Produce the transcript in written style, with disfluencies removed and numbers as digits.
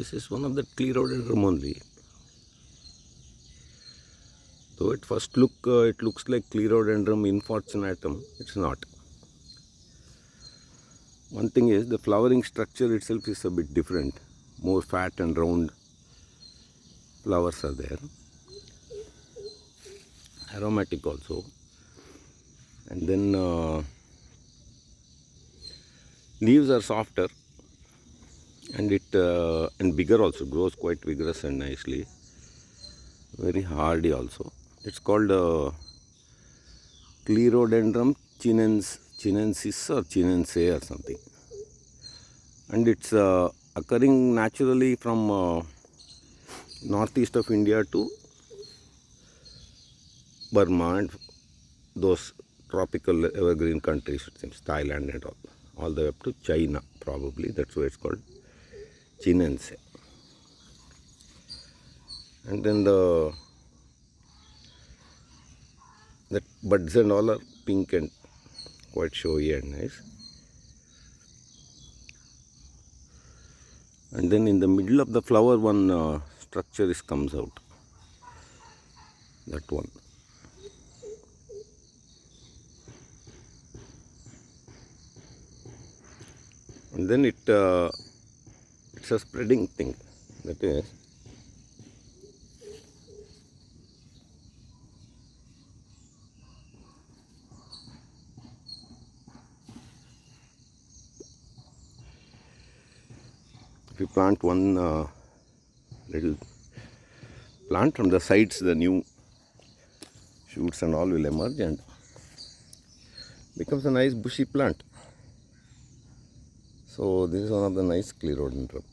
This is one of the Clerodendrum only. Though at first look it looks like Clerodendrum infortunatum, it's not. One thing is the flowering structure itself is a bit different. More fat and round flowers are there. Aromatic also. And then leaves are softer, and and bigger also, grows quite vigorous and nicely. Very hardy also. It's called Clerodendrum chinensis or chinense or something. And it's occurring naturally from northeast of India to Burma and those tropical evergreen countries, it seems, Thailand and all the way up to China probably. That's why it's called chinense. And then the buds and all are pink and quite showy and nice. And then in the middle of the flower, one structure comes out. That one. And then it's a spreading thing. That is, if you plant one little plant from the sides, the new shoots and all will emerge and becomes a nice bushy plant. So this is one of the nice Clerodendrum.